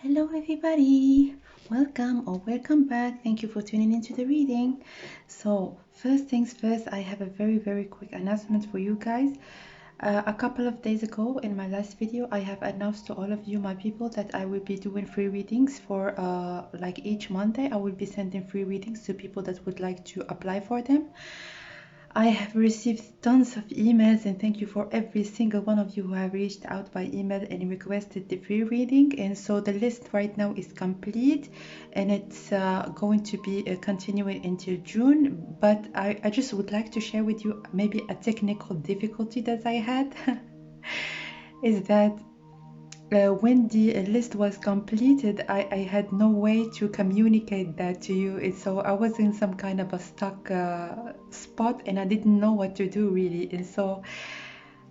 Hello everybody, welcome back. Thank you for tuning into the reading. So first things first, I have a very quick announcement for you guys. A couple of days ago in my last video, I have announced to all of you, my people, that I will be doing free readings for like each Monday. I will be sending free readings to people that would like to apply for them. I have received tons of emails, and thank you for every single one of you who have reached out by email and requested the free reading. And so the list right now is complete, and it's going to be continuing until June. But I just would like to share with you maybe a technical difficulty that I had is that when the list was completed, I had no way to communicate that to you. So I was in some kind of a stuck spot, and I didn't know what to do really. And so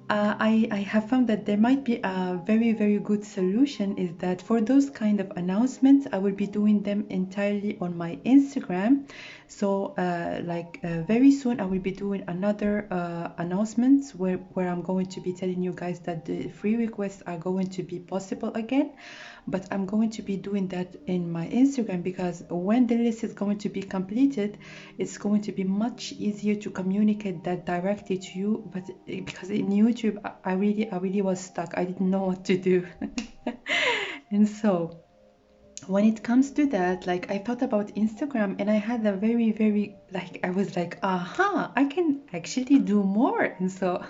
I have found that there might be a very good solution, is that for those kind of announcements, I will be doing them entirely on my Instagram. So very soon I will be doing another announcements where I'm going to be telling you guys that the free requests are going to be possible again. But I'm going to be doing that in my Instagram, because when the list is going to be completed, it's going to be much easier to communicate that directly to you. But because in YouTube, I really was stuck. I didn't know what to do. And so when it comes to that, like, I thought about Instagram, and I had a very like, I was like, aha, I can actually do more. And so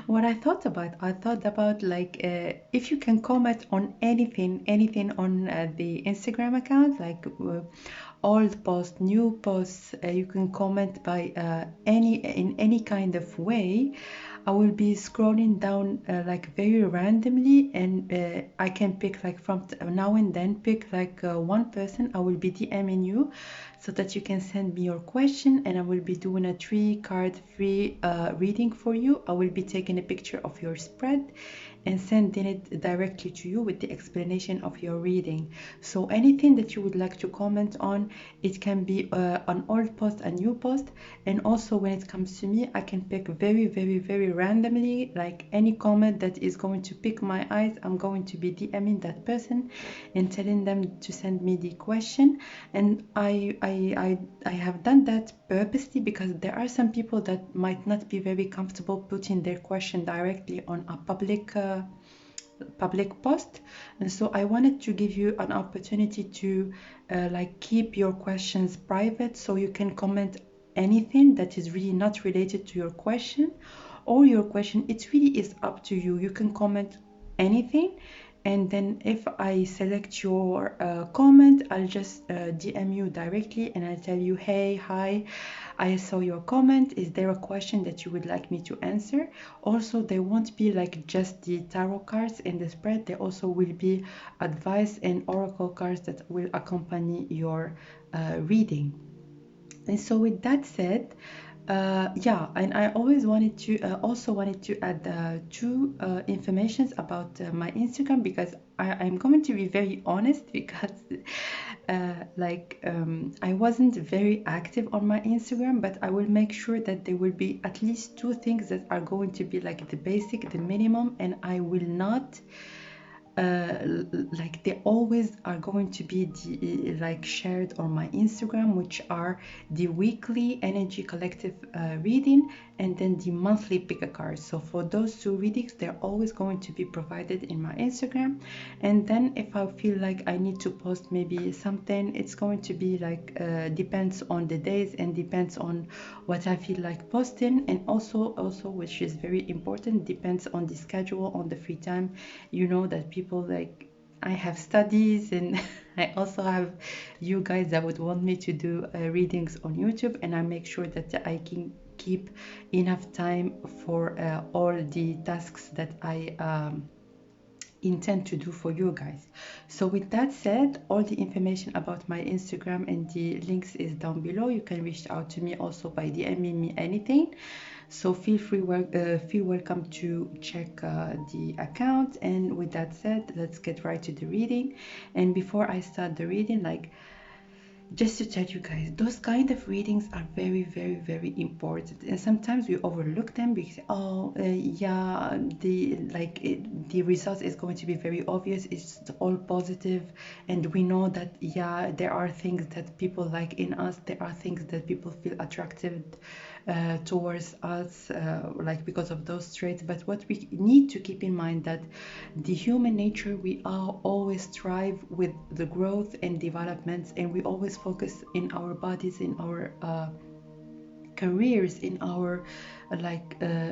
what I thought about like, if you can comment on anything on the Instagram account, like old post, new posts, you can comment by in any kind of way. I will be scrolling down like very randomly, and I can pick like from now and then pick like one person. I will be DMing you so that you can send me your question, and I will be doing a 3-card free reading for you. I will be taking a picture of your spread and sending it directly to you with the explanation of your reading. So anything that you would like to comment on, it can be an old post, a new post. And also when it comes to me, I can pick very randomly, like any comment that is going to pick my eyes. I'm going to be DMing that person and telling them to send me the question. And I have done that purposely, because there are some people that might not be very comfortable putting their question directly on a public post. And so I wanted to give you an opportunity to like keep your questions private, so you can comment anything that is really not related to your question or your question. It really is up to you. You can comment anything, and then if I select your comment, I'll just DM you directly, and I'll tell you, hey, hi, I saw your comment. Is there a question that you would like me to answer? Also, there won't be like just the tarot cards in the spread. There also will be advice and oracle cards that will accompany your reading. And so with that said, yeah, and I always wanted to also wanted to add two informations about my Instagram, because I'm going to be very honest, because I wasn't very active on my Instagram, but I will make sure that there will be at least 2 things that are going to be like the basic, the minimum, and I will not like, they always are going to be the, like, shared on my Instagram, which are the weekly energy collective reading, and then the monthly pick a card. So for those 2 readings, they're always going to be provided in my Instagram. And then if I feel like I need to post maybe something, it's going to be like depends on the days and depends on what I feel like posting. And also which is very important, depends on the schedule, on the free time. You know that people, like, I have studies, and I also have you guys that would want me to do readings on YouTube, and I make sure that I can keep enough time for all the tasks that I intend to do for you guys. So with that said, all the information about my Instagram and the links is down below. You can reach out to me also by DMing me anything. So feel welcome to check the account. And with that said, let's get right to the reading. And before I start the reading, like, just to tell you guys, those kind of readings are very, very, very important, and sometimes we overlook them because, oh, yeah, the result is going to be very obvious. It's all positive, and we know that, yeah, there are things that people like in us. There are things that people feel attractive towards us, like because of those traits. But what we need to keep in mind that the human nature, we are always strive with the growth and developments, and we always focus in our bodies, in our careers, in our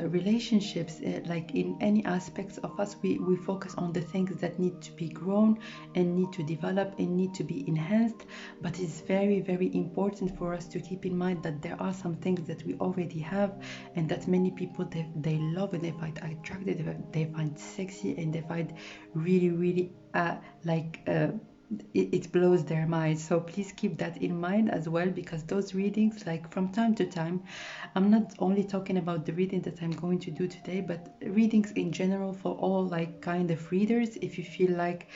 relationships, like in any aspects of us, we focus on the things that need to be grown and need to develop and need to be enhanced. But it's very, very important for us to keep in mind that there are some things that we already have, and that many people, they love and they find attractive, they find sexy, and they find really, really it blows their minds. So please keep that in mind as well, because those readings, like from time to time, I'm not only talking about the reading that I'm going to do today, but readings in general for all like kind of readers. If you feel like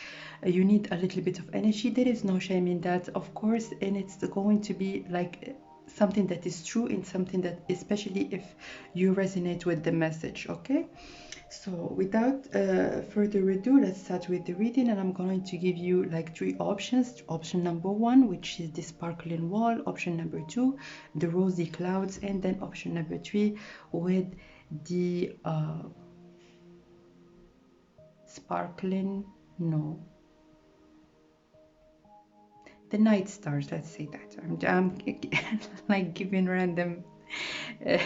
you need a little bit of energy, there is no shame in that, of course, and it's going to be like something that is true and something that, especially if you resonate with the message, okay? So without further ado, let's start with the reading, and I'm going to give you like three options. Option number one, which is the sparkling wall. Option number two, the rosy clouds. And then option number three with the sparkling, no, the night stars, let's say that. I'm like giving random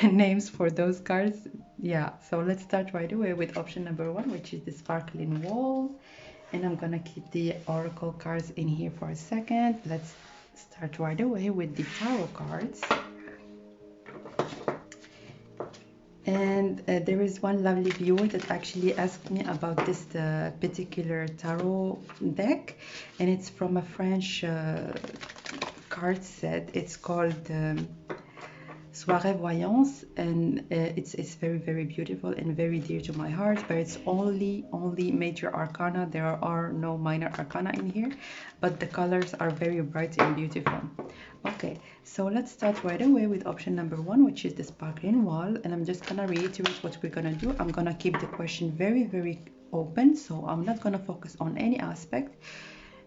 names for those cards. Yeah, so let's start right away with option number one, which is the sparkling wall. And I'm gonna keep the oracle cards in here for a second. Let's start right away with the tarot cards. And there is one lovely viewer that actually asked me about this particular tarot deck, and it's from a French card set. It's called Soirée Voyance, and it's very, very beautiful and very dear to my heart, but it's only major arcana. There are no minor arcana in here, but the colors are very bright and beautiful. Okay, so let's start right away with option number one, which is the sparkling wall, and I'm just gonna reiterate what we're gonna do. I'm gonna keep the question very, very open, so I'm not gonna focus on any aspect,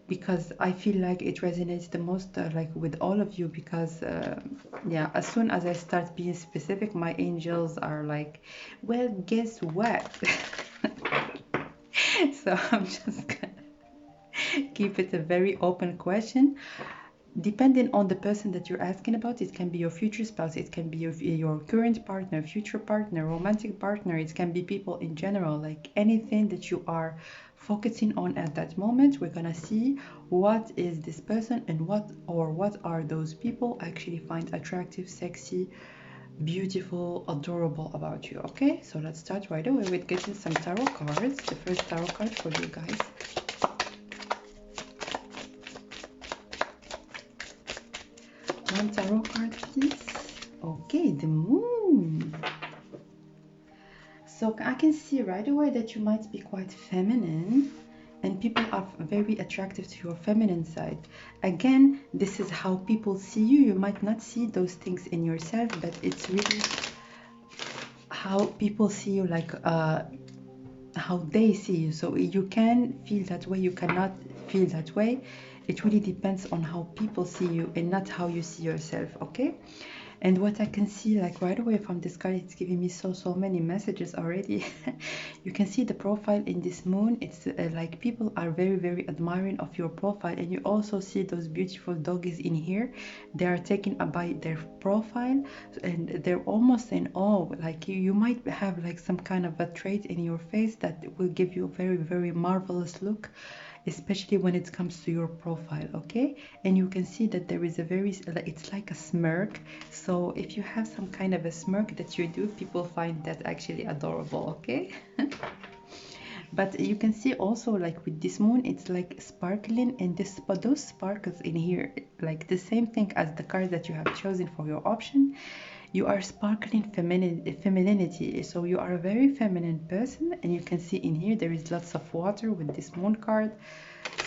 because I feel like it resonates the most like with all of you, because yeah, as soon as I start being specific, my angels are like, well, guess what? So I'm just gonna keep it a very open question. Depending on the person that you're asking about, it can be your future spouse, it can be your current partner, future partner, romantic partner, it can be people in general, like anything that you are focusing on at that moment. We're gonna see what is this person and what are those people actually find attractive, sexy, beautiful, adorable about you. Okay, so let's start right away with getting some tarot cards. The first tarot card for you guys. One tarot card, please. Okay, the moon. So I can see right away that you might be quite feminine, and people are very attractive to your feminine side. Again, this is how people see you. You might not see those things in yourself, but it's really how people see you, like how they see you. So you can feel that way, you cannot feel that way. It really depends on how people see you and not how you see yourself, okay? And what I can see like right away from this card, it's giving me so many messages already. You can see the profile in this moon. It's like people are very, very admiring of your profile, and you also see those beautiful doggies in here. They are taken by their profile, and they're almost in awe. Like you might have like some kind of a trait in your face that will give you a very, very marvelous look, especially when it comes to your profile, okay? And you can see that there is a very, it's like a smirk. So if you have some kind of a smirk that you do, people find that actually adorable, okay? But you can see also like with this moon, it's like sparkling, and but those sparkles in here, like the same thing as the card that you have chosen for your option. You are sparkling femininity, so you are a very feminine person, and you can see in here there is lots of water with this moon card.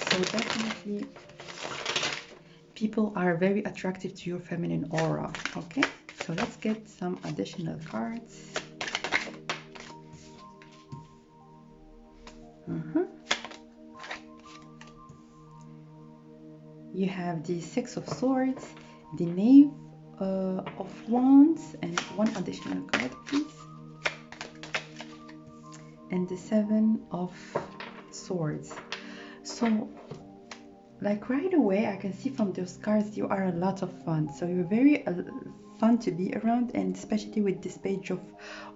So definitely people are very attractive to your feminine aura. Okay, so let's get some additional cards. You have the Six of Swords, the Knave of Wands, and one additional card, please, and the Seven of Swords. So, like right away, I can see from those cards you are a lot of fun. So you're very fun to be around, and especially with this Page of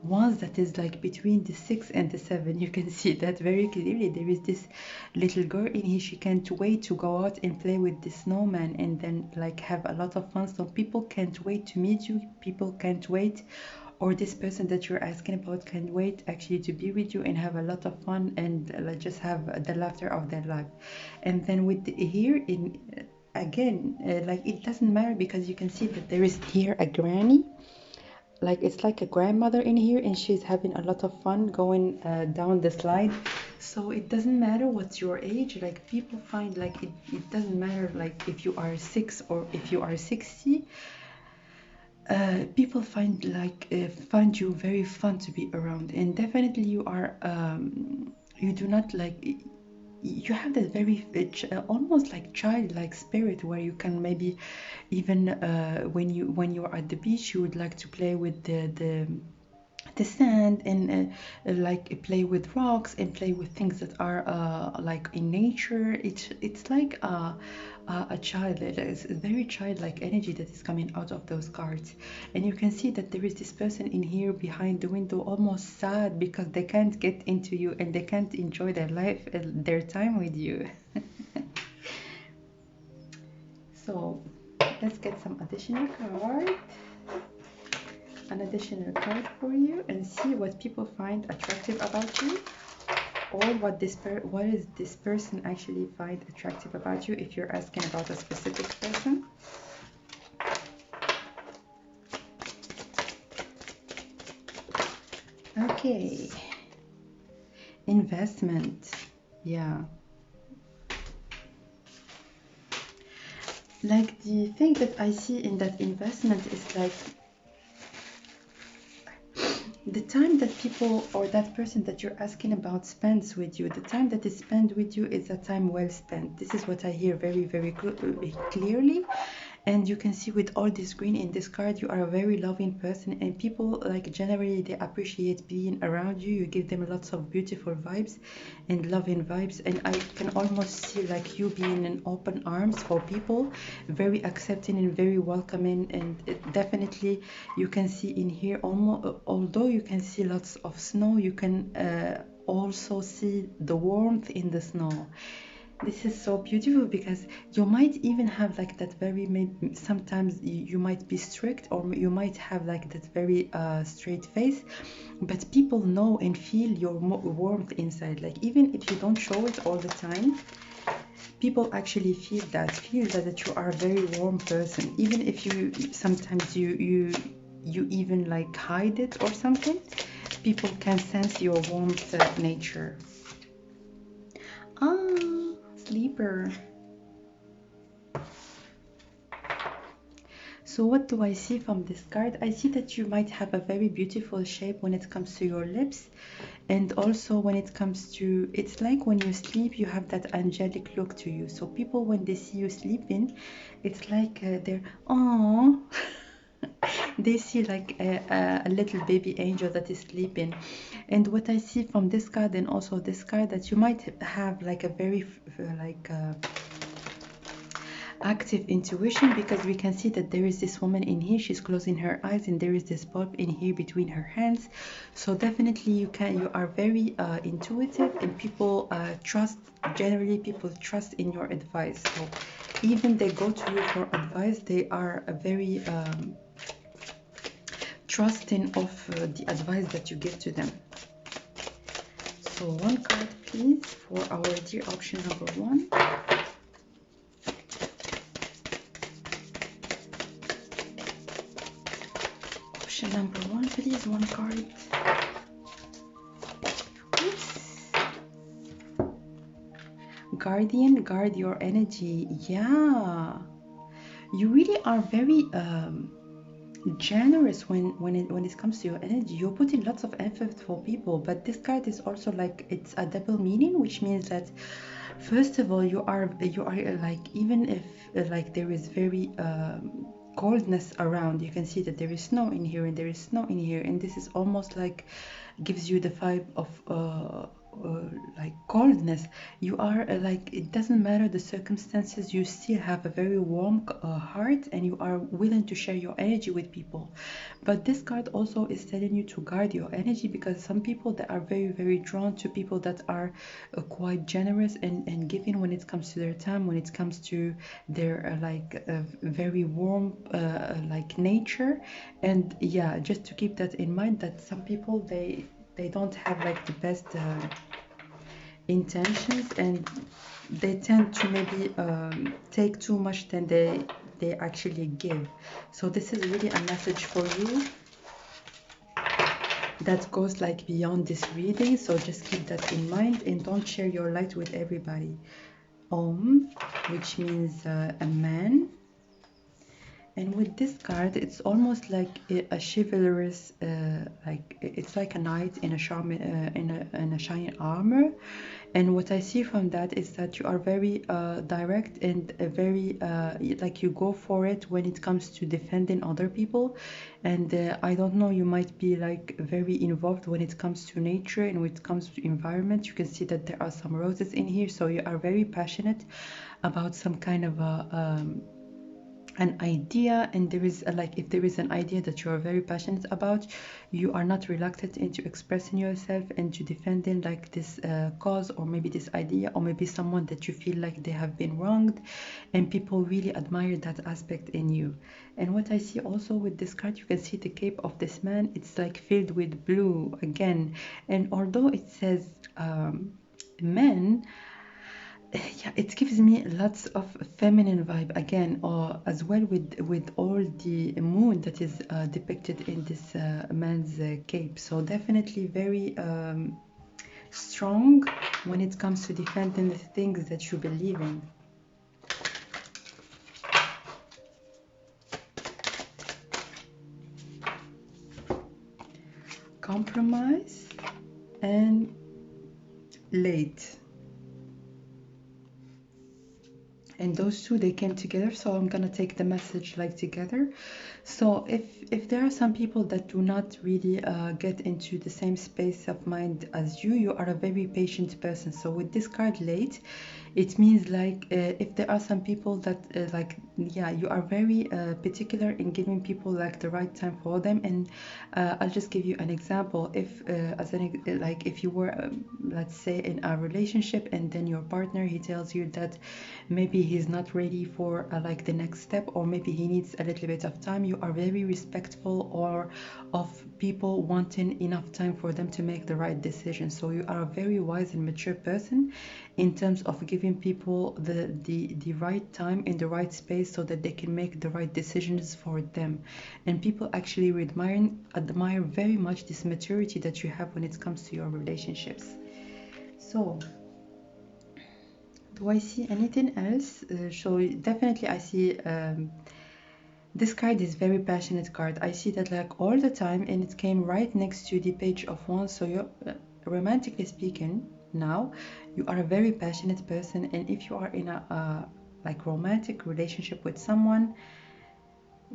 Wands that is like between the 6 and the 7, you can see that very clearly. There is this little girl in here. She can't wait to go out and play with the snowman and then like have a lot of fun. So people can't wait to meet you. People can't wait, or this person that you're asking about can't wait actually to be with you and have a lot of fun and just have the laughter of their life. And then with here in again, like it doesn't matter, because you can see that there is here a granny, like it's like a grandmother in here, and she's having a lot of fun going down the slide. So it doesn't matter what's your age, like people find like it doesn't matter like if you are 6 or if you are 60. People find find you very fun to be around, and definitely you are you do not like, you have that very almost like childlike spirit, where you can maybe even when you are at the beach, you would like to play with the sand and like play with rocks and play with things that are like in nature. It's like a child. It's a very childlike energy that is coming out of those cards. And you can see that there is this person in here behind the window, almost sad because they can't get into you and they can't enjoy their life, their time with you. So let's get some additional cards, an additional card for you, and see what people find attractive about you, or what is this person actually find attractive about you if you're asking about a specific person. Okay, investment. Yeah, like the thing that I see in that investment is like the time that people or that person that you're asking about spends with you. The time that is spent with you is a time well spent. This is what I hear very, very clearly. And you can see with all this green in this card, you are a very loving person, and people like generally they appreciate being around you. You give them lots of beautiful vibes and loving vibes, and I can almost see like you being in open arms for people, very accepting and very welcoming. And definitely you can see in here, almost, although you can see lots of snow, you can also see the warmth in the snow. This is so beautiful, because you might even have like that very, maybe sometimes you might be strict, or you might have like that very straight face, but people know and feel your warmth inside. Like even if you don't show it all the time, people actually feel that you are a very warm person, even if you sometimes you even like hide it or something. People can sense your warmth nature. Sleeper. So what do I see from this card? I see that you might have a very beautiful shape when it comes to your lips, and also when it comes to, it's like when you sleep, you have that angelic look to you. So people, when they see you sleeping, it's like they're, oh, they see like a little baby angel that is sleeping. And what I see from this card and also this card, that you might have like a very active intuition, because we can see that there is this woman in here, she's closing her eyes, and there is this bulb in here between her hands. So definitely you are very intuitive, and people generally people trust in your advice. So even they go to you for advice, they are a very trusting of the advice that you give to them. So one card please for our dear option number 1. Option number 1, please, one card. Oops. Guardian, guard your energy. Yeah. you really are very generous when it comes to your energy. You're putting lots of effort for people, but this card is also like it's a double meaning, which means that first of all you are like, even if like there is very coldness around, you can see that there is snow in here and there is snow in here, and this is almost like gives you the vibe of like coldness. You are like, it doesn't matter the circumstances, you still have a very warm heart, and you are willing to share your energy with people. But this card also is telling you to guard your energy, because some people that are very very drawn to people that are quite generous and giving when it comes to their time, when it comes to their very warm like nature. And yeah, just to keep that in mind, that some people they don't have like the best intentions, and they tend to maybe take too much than they actually give. So this is really a message for you that goes like beyond this reading, so just keep that in mind and don't share your light with everybody. Which means a man. And with this card, it's almost like a chivalrous, like it's like a knight in a in a shining armor. And what I see from that is that you are very direct and very like you go for it when it comes to defending other people. And I don't know, you might be like very involved when it comes to nature and when it comes to environment. You can see that there are some roses in here, so you are very passionate about some kind of a an idea. And there is like, if there is an idea that you are very passionate about, you are not reluctant into expressing yourself and to defending like this cause, or maybe this idea, or maybe someone that you feel like they have been wronged, and people really admire that aspect in you. And what I see also with this card, you can see the cape of this man, it's like filled with blue again. And although it says men, yeah, it gives me lots of feminine vibe again, or as well with all the moon that is depicted in this man's cape. So definitely very strong when it comes to defending the things that you believe in. Compromise and late. And those two, they came together, so I'm gonna take the message like together. So if there are some people that do not really get into the same space of mind as you are a very patient person. So with this card late, it means like if there are some people that like, yeah, you are very particular in giving people like the right time for them. And I'll just give you an example. If like if you were let's say in a relationship, and then your partner, he tells you that maybe he's not ready for like the next step, or maybe he needs a little bit of time, you are very respectful or of people wanting enough time for them to make the right decision. So you are a very wise and mature person in terms of giving people the right time in the right space, so that they can make the right decisions for them. And people actually admire very much this maturity that you have when it comes to your relationships. So do I see anything else? So definitely I see this card is very passionate card. I see that like all the time, and it came right next to the Page of Wands. So you're romantically speaking, now you are a very passionate person, and if you are in a like romantic relationship with someone,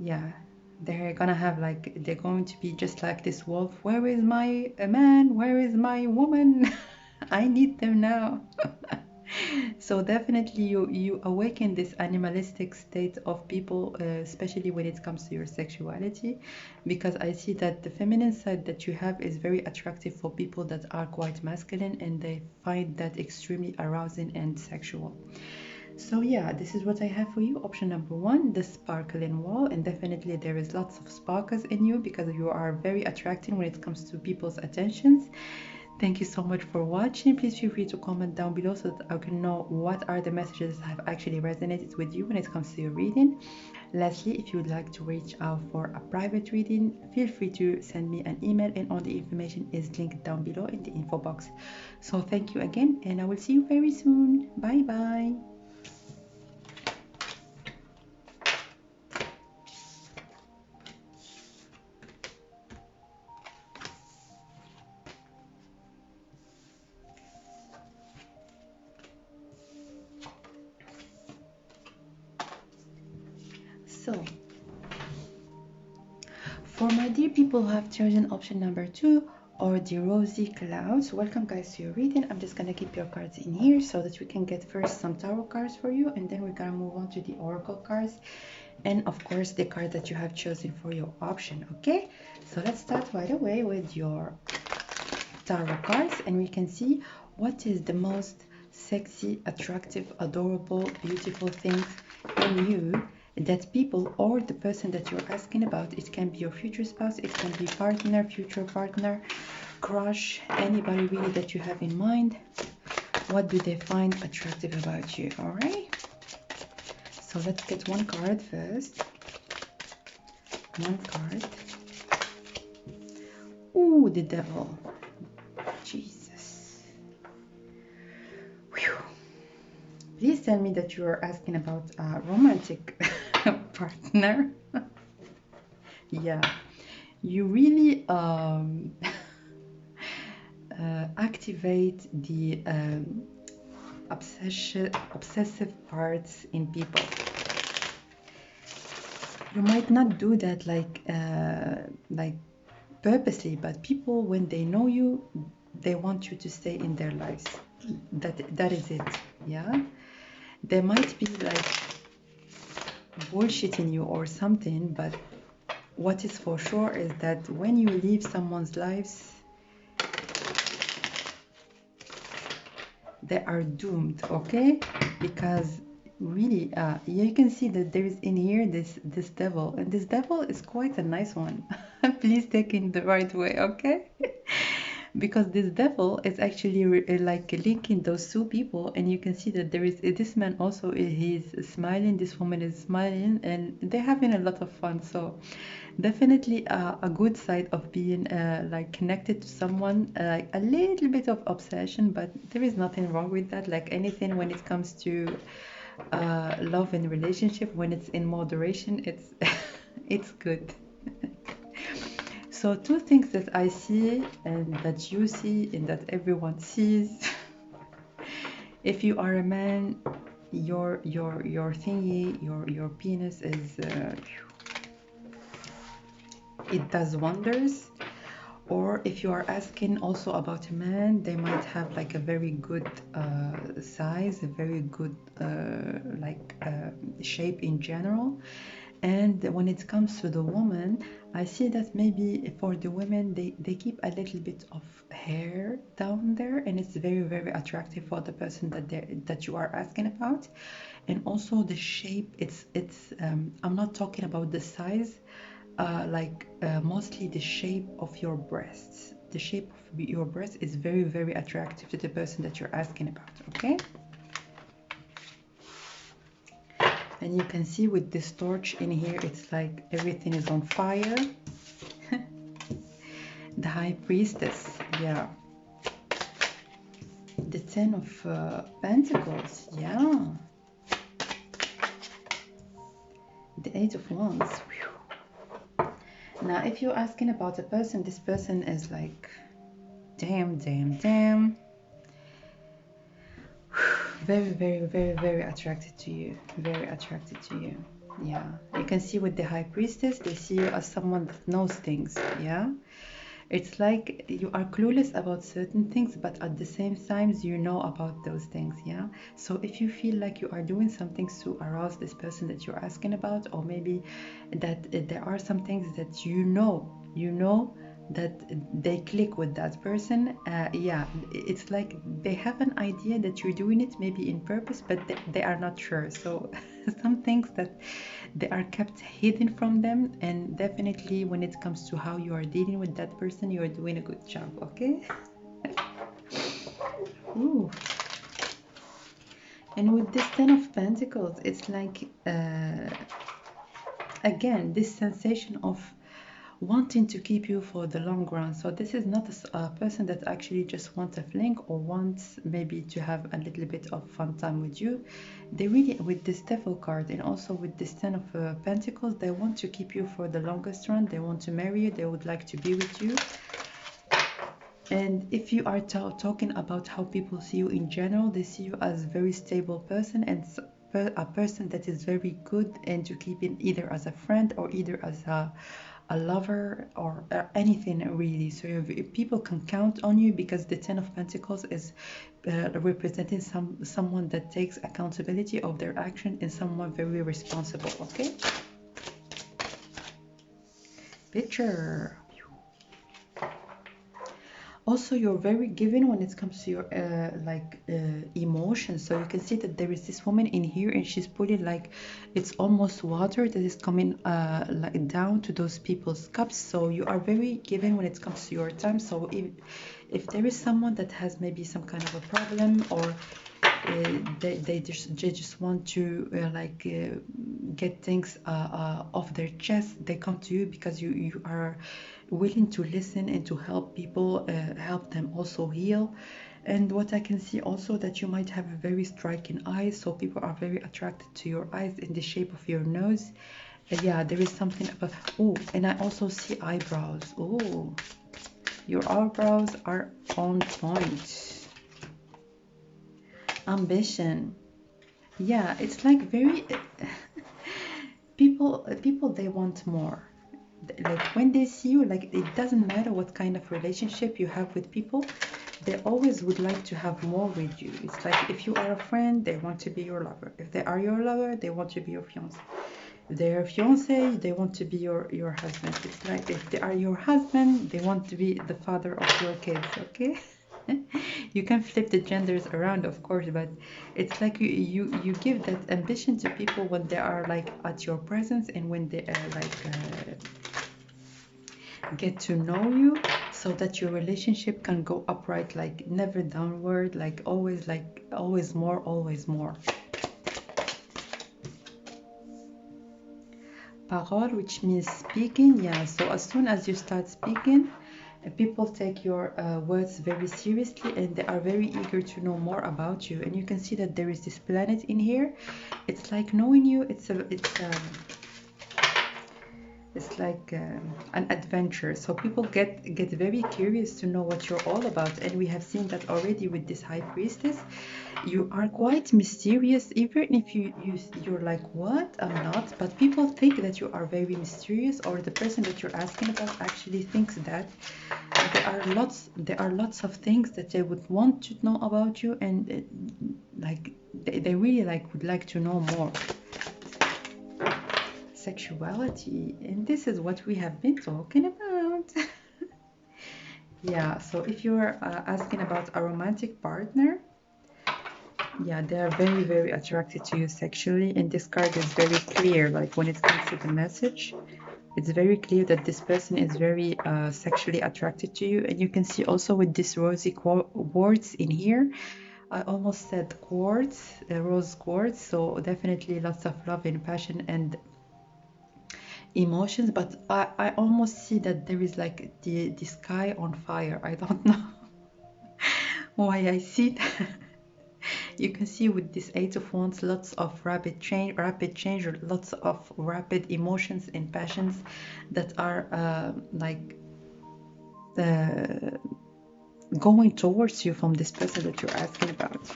yeah, they're gonna have like, they're going to be just like this wolf. Where is my man? Where is my woman? I need them now. So definitely you awaken this animalistic state of people, especially when it comes to your sexuality, because I see that the feminine side that you have is very attractive for people that are quite masculine, and they find that extremely arousing and sexual. So yeah, this is what I have for you. Option number one, the sparkling wall. And definitely there is lots of sparkles in you, because you are very attracting when it comes to people's attentions. Thank you so much for watching. Please feel free to comment down below so that I can know what are the messages that have actually resonated with you when it comes to your reading. Lastly, if you would like to reach out for a private reading, feel free to send me an email, and all the information is linked down below in the info box. So thank you again, and I will see you very soon. Bye bye. So for my dear people who have chosen option number 2 or the rosy clouds, welcome guys to your reading. I'm just gonna keep your cards in here so that we can get first some tarot cards for you, and then we're gonna move on to the oracle cards and of course the card that you have chosen for your option. Okay, so let's start right away with your tarot cards, and we can see what is the most sexy, attractive, adorable, beautiful things in you that people or the person that you're asking about, it can be your future spouse, it can be partner, future partner, crush, anybody really that you have in mind. What do they find attractive about you? All right, so let's get one card first. One card. Ooh, the devil. Jesus. Whew. Please tell me that you are asking about a romantic partner. Yeah, you really activate the obsessive parts in people. You might not do that like purposely, but people, when they know you, they want you to stay in their lives. That is it. Yeah, they might be like bullshitting you or something, but what is for sure is that when you leave someone's lives, they are doomed. Okay, because really you can see that there is in here this devil, and this devil is quite a nice one. Please take it the right way, okay? Because this devil is actually like linking those two people, and you can see that there is this man also, he's smiling, this woman is smiling, and they're having a lot of fun. So definitely a good side of being like connected to someone, like a little bit of obsession, but there is nothing wrong with that. Like anything, when it comes to love and relationship, when it's in moderation, it's it's good. So two things that I see and that you see and that everyone sees. If you are a man, your thingy, your penis is it does wonders. Or if you are asking also about a man, they might have like a very good size, a very good shape in general. And when it comes to the woman, I see that maybe for the women, they keep a little bit of hair down there, and it's very, very attractive for the person that you are asking about. And also the shape, I'm not talking about the size, mostly the shape of your breasts. The shape of your breast is very, very attractive to the person that you're asking about, okay? And you can see with this torch in here, it's like everything is on fire. The High Priestess, yeah. The Ten of Pentacles, yeah. The Eight of Wands. Whew. Now, if you're asking about a person, this person is like, damn. Very, very, very, very attracted to you. Very attracted to you. Yeah. You can see with the High Priestess, they see you as someone that knows things. Yeah. It's like you are clueless about certain things, but at the same time, you know about those things. Yeah. So if you feel like you are doing some things to arouse this person that you're asking about, or maybe that there are some things that you know that they click with that person, yeah, it's like they have an idea that you're doing it maybe in purpose, but they are not sure. So some things that they are kept hidden from them, and definitely when it comes to how you are dealing with that person, you are doing a good job, okay? Ooh. And with this Ten of Pentacles, it's like again this sensation of wanting to keep you for the long run. So this is not a person that actually just wants a fling or wants maybe to have a little bit of fun time with you. They really, with this Devil card and also with this Ten of Pentacles, they want to keep you for the longest run. They want to marry you. They would like to be with you. And if you are talking about how people see you in general, they see you as a very stable person, and a person that is very good and to keep in either as a friend or either as a lover or anything really. So people can count on you because the Ten of Pentacles is representing someone that takes accountability of their action and someone very responsible. Okay. Picture. Also, you're very giving when it comes to your emotions. So you can see that there is this woman in here and she's putting like it's almost water that is coming like down to those people's cups. So you are very giving when it comes to your time. So if there is someone that has maybe some kind of a problem or they just want to get things off their chest, they come to you because you are willing to listen and to help people, help them also heal. And what I can see also that you might have a very striking eyes, so people are very attracted to your eyes in the shape of your nose. Yeah, there is something about, oh, and I also see eyebrows. Oh, your eyebrows are on point. Ambition. Yeah, it's like very people they want more. Like when they see you, like it doesn't matter what kind of relationship you have with people, they always would like to have more with you. It's like if you are a friend, they want to be your lover. If they are your lover, they want to be your fiance. If they are fiance, they want to be your husband. It's like if they are your husband, they want to be the father of your kids. Okay. You can flip the genders around, of course, but it's like you give that ambition to people when they are like at your presence and when they are get to know you, so that your relationship can go upright, like never downward, like always more, always more. Parole, which means speaking. Yeah, so as soon as you start speaking, people take your words very seriously and they are very eager to know more about you. And you can see that there is this planet in here. It's like knowing you, it's like an adventure. So people get very curious to know what you're all about, and we have seen that already with this High Priestess. You are quite mysterious, even if you're like, what? I'm not. But people think that you are very mysterious, or the person that you're asking about actually thinks that. There are lots of things that they would want to know about you, and like they really would like to know more. Sexuality, and this is what we have been talking about. Yeah, so if you're asking about a romantic partner, yeah, they are very, very attracted to you sexually, and this card is very clear. Like when it comes to the message, it's very clear that this person is very sexually attracted to you. And you can see also with this rosy quartz in here, I almost said quartz, rose quartz, so definitely lots of love and passion and emotions. But I almost see that there is like the sky on fire. I don't know why I see that. You can see with this Eight of Wands, lots of rapid change, or lots of rapid emotions and passions that are going towards you from this person that you're asking about.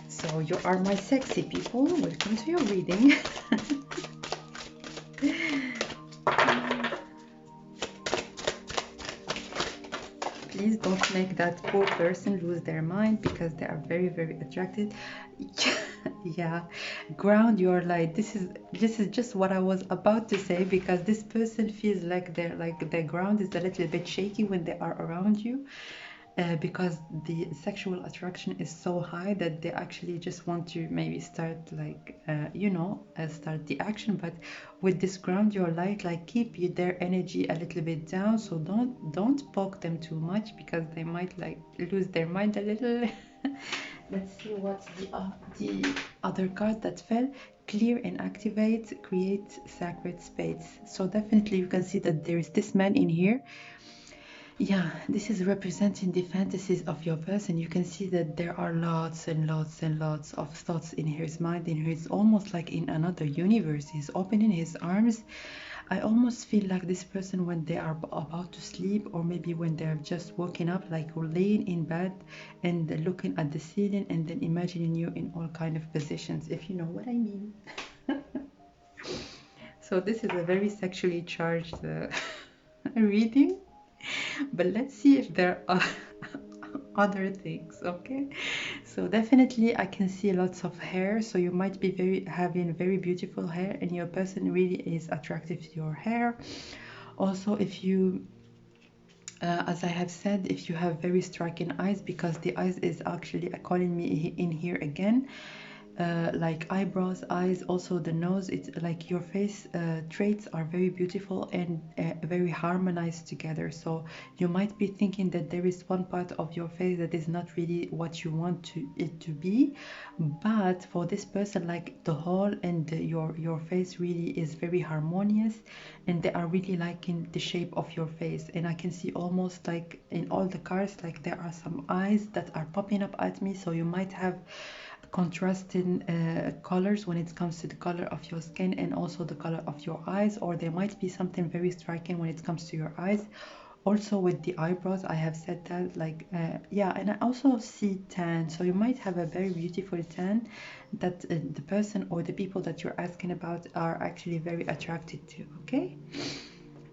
So you are my sexy people. Welcome to your reading. Please don't make that poor person lose their mind, because they are very, very attracted. Yeah, ground your light. This is just what I was about to say, because this person feels like the ground is a little bit shaky when they are around you. Because the sexual attraction is so high that they actually just want to maybe start start the action. But with this ground your light, like keep their energy a little bit down, so don't poke them too much, because they might like lose their mind a little. Let's see what's the other card that fell. Clear and activate, create sacred space. So definitely you can see that there is this man in here. Yeah, this is representing the fantasies of your person. You can see that there are lots and lots and lots of thoughts in his mind, and he's almost like in another universe. He's opening his arms. I almost feel like this person, when they are about to sleep, or maybe when they're just waking up, like laying in bed and looking at the ceiling and then imagining you in all kind of positions, if you know what I mean. So this is a very sexually charged reading, but let's see if there are other things. Okay, so definitely I can see lots of hair, so you might be having very beautiful hair and your person really is attractive to your hair. Also, if you as I have said, if you have very striking eyes, because the eyes is actually calling me in here again, like eyebrows, eyes, also the nose. It's like your face traits are very beautiful and very harmonized together. So you might be thinking that there is one part of your face that is not really what you want it to be, but for this person, like the whole and your face really is very harmonious, and they are really liking the shape of your face. And I can see almost like in all the cards, like there are some eyes that are popping up at me. So you might have contrasting colors when it comes to the color of your skin and also the color of your eyes, or there might be something very striking when it comes to your eyes. Also with the eyebrows, I have said that, like yeah, and I also see tan, so you might have a very beautiful tan that the person or the people that you're asking about are actually very attracted to. Okay,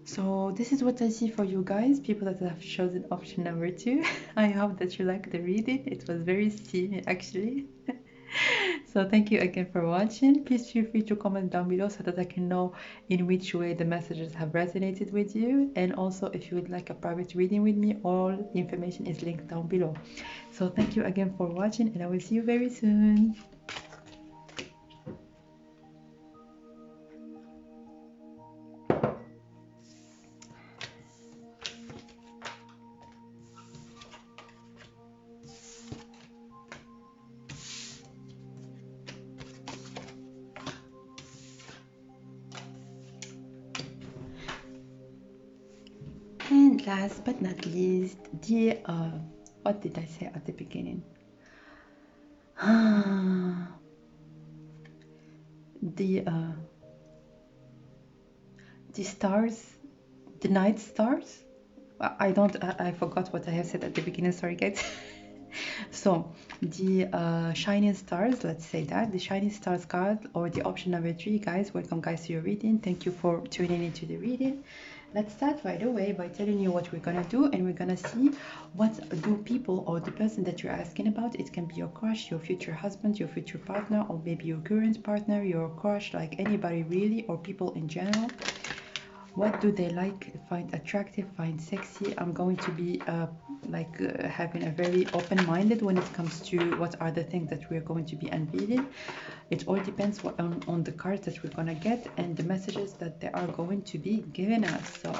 so this is what I see for you guys, people that have chosen option number 2. I hope that you like the reading. It was very steamy actually. So thank you again for watching. Please feel free to comment down below so that I can know in which way the messages have resonated with you. And also, if you would like a private reading with me, all information is linked down below. So thank you again for watching, and I will see you very soon. And last but not least, the what did I say at the beginning? the the stars, the night stars. I forgot what I have said at the beginning, sorry guys. So the shining stars, let's say that the shining stars card, or the option number 3. Guys, welcome guys to your reading. Thank you for tuning into the reading. Let's start right away by telling you what we're gonna do, and we're gonna see what do people or the person that you're asking about. It can be your crush, your future husband, your future partner, or maybe your current partner, your crush, like anybody really, or people in general. What do they like, find attractive, find sexy? I'm going to be having a very open-minded when it comes to what are the things that we're going to be unveiling. It all depends on the cards that we're gonna get and the messages that they are going to be giving us. So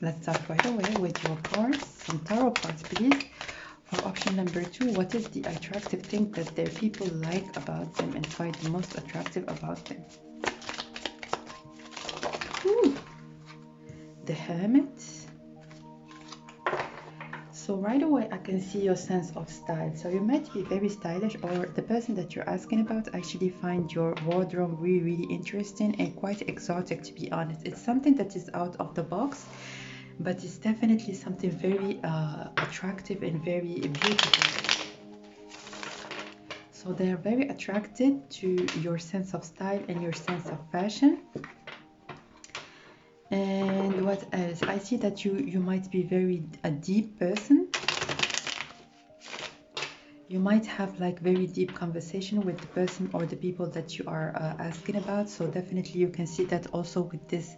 let's start right away with your cards. Some tarot cards, please. For option number 2, what is the attractive thing that their people like about them and find the most attractive about them? Ooh. The Hermit. So right away I can see your sense of style. So you might be very stylish, or the person that you're asking about actually find your wardrobe really interesting and quite exotic, to be honest. It's something that is out of the box, but it's definitely something very attractive and very beautiful. So they are very attracted to your sense of style and your sense of fashion. And what else? I see that you might be a deep person. You might have like very deep conversation with the person or the people that you are asking about. So definitely you can see that also with this.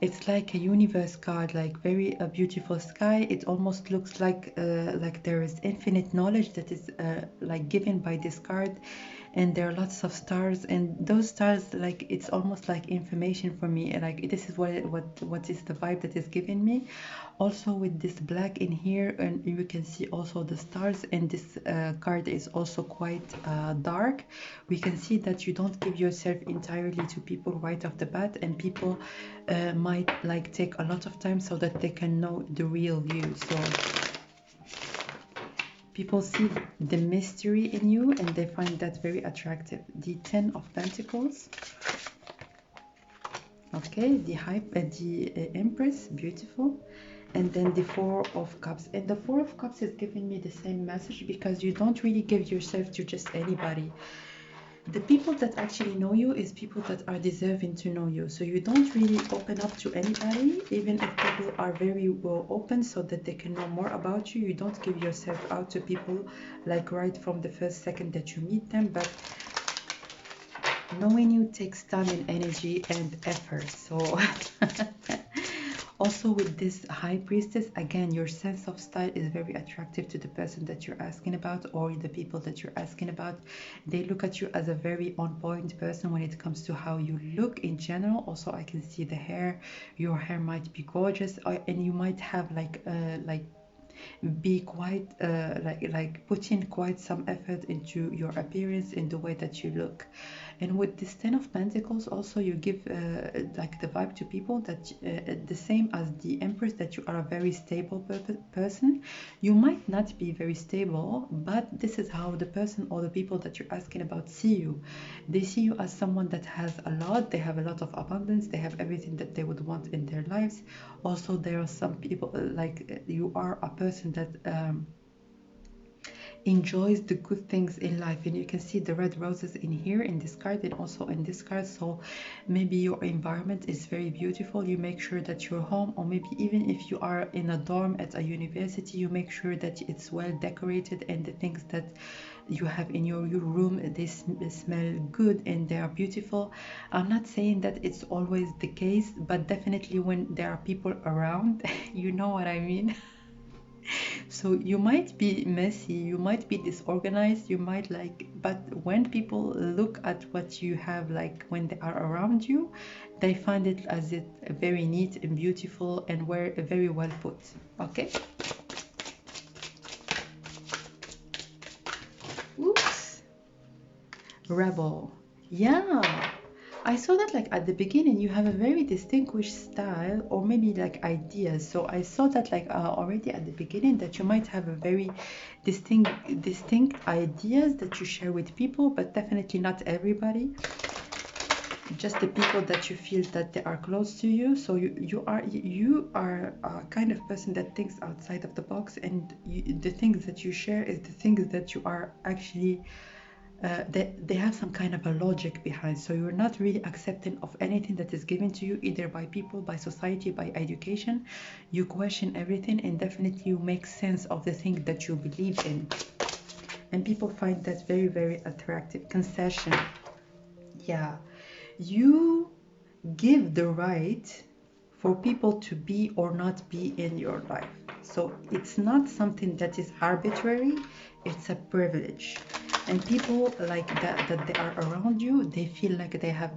It's like a universe card, like very beautiful sky. It almost looks like there is infinite knowledge that is like given by this card, and there are lots of stars, and those stars, like it's almost like information for me. Like this is what is the vibe that is given me. Also with this black in here, and you can see also the stars, and this card is also quite dark. We can see that you don't give yourself entirely to people right off the bat, and people might like take a lot of time so that they can know the real you. So people see the mystery in you and they find that very attractive. The 10 of Pentacles. Okay, the Empress, beautiful. And then the Four of Cups. And the Four of Cups is giving me the same message, because you don't really give yourself to just anybody. The people that actually know you is people that are deserving to know you. So you don't really open up to anybody, even if people are very well open so that they can know more about you. You don't give yourself out to people like right from the first second that you meet them. But knowing you takes time and energy and effort. So also with this High Priestess, again, your sense of style is very attractive to the person that you're asking about, or the people that you're asking about. They look at you as a very on point person when it comes to how you look in general. Also, I can see the hair. Your hair might be gorgeous, and you might have like be quite like put in quite some effort into your appearance, in the way that you look. And with this Ten of Pentacles, also you give like the vibe to people that the same as the Empress, that you are a very stable person. You might not be very stable, but this is how the person or the people that you're asking about see you. They see you as someone that has a lot. They have a lot of abundance. They have everything that they would want in their lives. Also, there are some people like you are a person that enjoys the good things in life, and you can see the red roses in here in this card and also in this card. So maybe your environment is very beautiful. You make sure that your home, or maybe even if you are in a dorm at a university, you make sure that it's well decorated, and the things that you have in your room, they smell good and they are beautiful. I'm not saying that it's always the case, but definitely when there are people around, you know what I mean. So you might be messy, you might be disorganized, you might but when people look at what you have, like when they are around you, they find it as it very neat and beautiful and very well put. Okay. Oops. Rebel. Yeah. I saw that like at the beginning you have a very distinguished style, or maybe like ideas. So I saw that like already at the beginning, that you might have a very distinct ideas that you share with people, but definitely not everybody. Just the people that you feel that they are close to you. So you are a kind of person that thinks outside of the box, and the things that you share is the things that you are actually they have some kind of a logic behind. So you're not really accepting of anything that is given to you, either by people, by society, by education. You question everything, and definitely you make sense of the thing that you believe in, and people find that very attractive. Concession. Yeah, you give the right for people to be or not be in your life. So it's not something that is arbitrary, it's a privilege. And people like that they are around you, they feel like they have,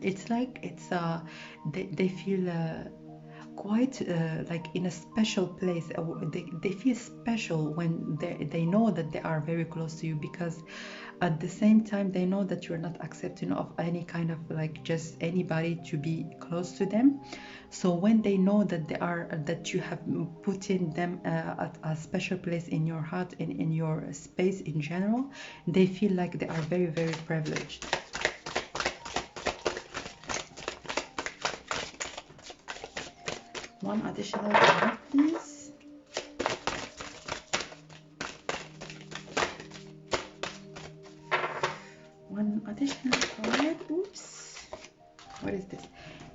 it's like they feel quite like in a special place. They feel special when they know that they are very close to you, because at the same time they know that you're not accepting of any kind of like just anybody to be close to them. So when they know that you have put in them at a special place in your heart and in your space in general, they feel like they are very privileged. One additional card, please. One additional card. Oops. What is this?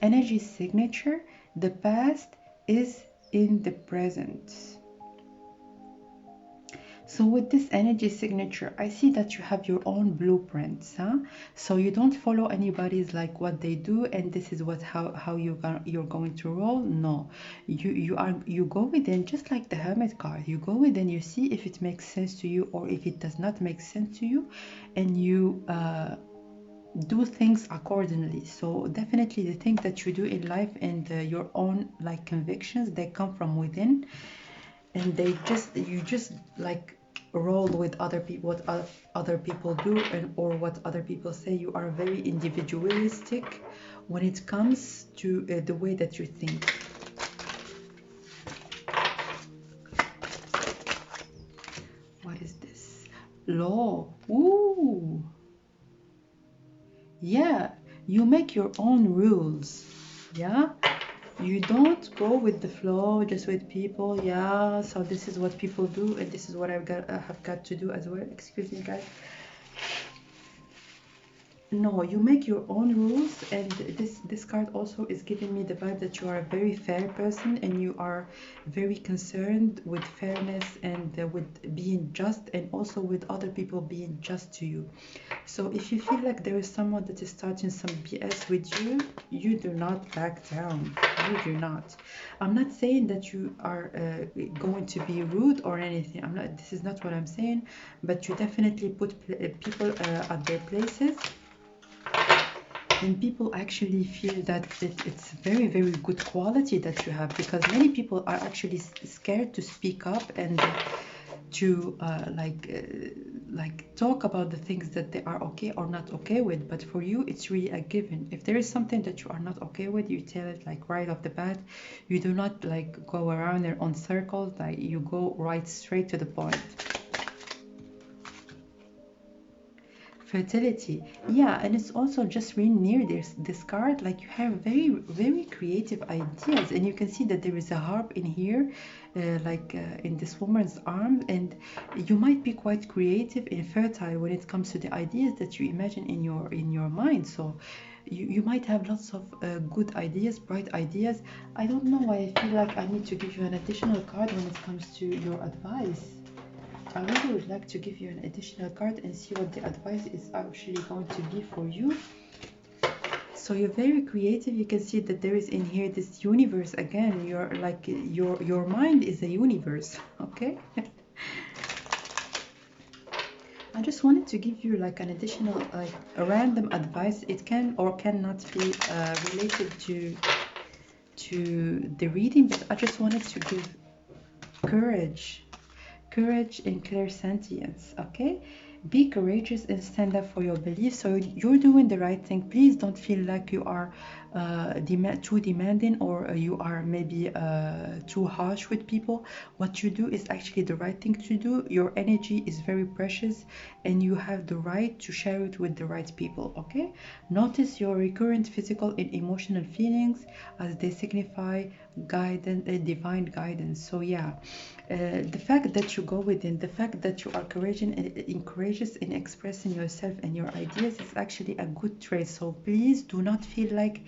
Energy signature. The past is in the present. So with this energy signature, I see that you have your own blueprints, huh? So you don't follow anybody's like what they do, and this is what how you're going to roll. No, you go within, just like the Hermit card. You go within, you see if it makes sense to you or if it does not make sense to you, and you do things accordingly. So definitely the things that you do in life and your own like convictions, they come from within, and you just like roll with other people, what other people do, and or what other people say. You are very individualistic when it comes to the way that you think. What is this? Law. Ooh, yeah, you make your own rules. Yeah, you don't go with the flow just with people. Yeah, so this is what people do, and this is what I have got to do as well. Excuse me, guys. No, you make your own rules, and this card also is giving me the vibe that you are a very fair person and you are very concerned with fairness and with being just, and also with other people being just to you. So if you feel like there is someone that is starting some BS with you, you do not back down. You do not. I'm not saying that you are going to be rude or anything. I'm not. This is not what I'm saying. But you definitely put people at their places, and people actually feel that it's very very good quality that you have, because many people are actually scared to speak up and to like talk about the things that they are okay or not okay with. But for you, it's really a given. If there is something that you are not okay with, you tell it like right off the bat. You do not like go around there on circles, like you go right straight to the point. Fertility, yeah, and it's also just really near this card, like you have very very creative ideas, and you can see that there is a harp in here, in this woman's arm, and you might be quite creative and fertile when it comes to the ideas that you imagine in your mind. So you might have lots of good ideas, bright ideas. I don't know why I feel like I need to give you an additional card when it comes to your advice. I really would like to give you an additional card and see what the advice is actually going to be for you. So you're very creative. You can see that there is in here this universe again. You're like your mind is a universe, okay? I just wanted to give you like an additional like a random advice. It can or cannot be related to the reading, but I just wanted to give courage. Courage and clairsentience, okay? Be courageous and stand up for your beliefs. So you're doing the right thing. Please don't feel like you are too demanding, or you are maybe too harsh with people. What you do is actually the right thing to do. Your energy is very precious, and you have the right to share it with the right people, okay? Notice your recurrent physical and emotional feelings as they signify guidance, divine guidance. So yeah, the fact that you go within, the fact that you are courageous in expressing yourself and your ideas is actually a good trait. So please do not feel like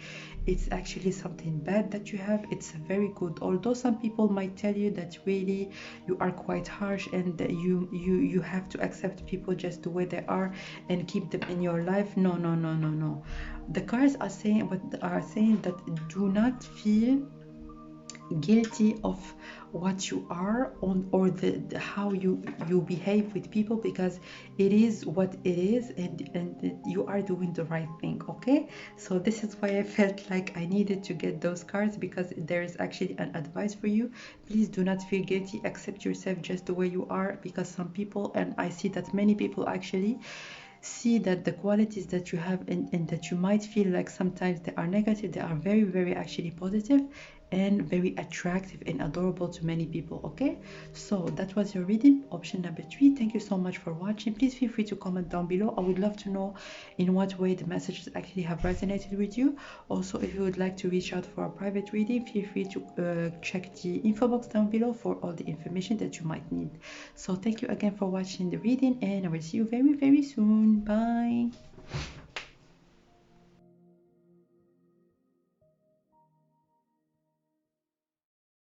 it's actually something bad that you have. It's very good. Although some people might tell you that really you are quite harsh, and you have to accept people just the way they are and keep them in your life. No, no, no, no, no. The cards are saying that do not feel guilty of what you are on, or the how you behave with people, because it is what it is, and you are doing the right thing, okay? So this is why I felt like I needed to get those cards, because there is actually an advice for you. Please do not feel guilty. Accept yourself just the way you are, because some people, and I see that many people actually see that the qualities that you have, and that you might feel like sometimes they are negative, they are very very actually positive and very attractive and adorable to many people, okay? So that was your reading, option number 3. Thank you so much for watching. Please feel free to comment down below. I would love to know in what way the messages actually have resonated with you. Also, if you would like to reach out for a private reading, feel free to check the info box down below for all the information that you might need. So thank you again for watching the reading, and I will see you very very soon. Bye.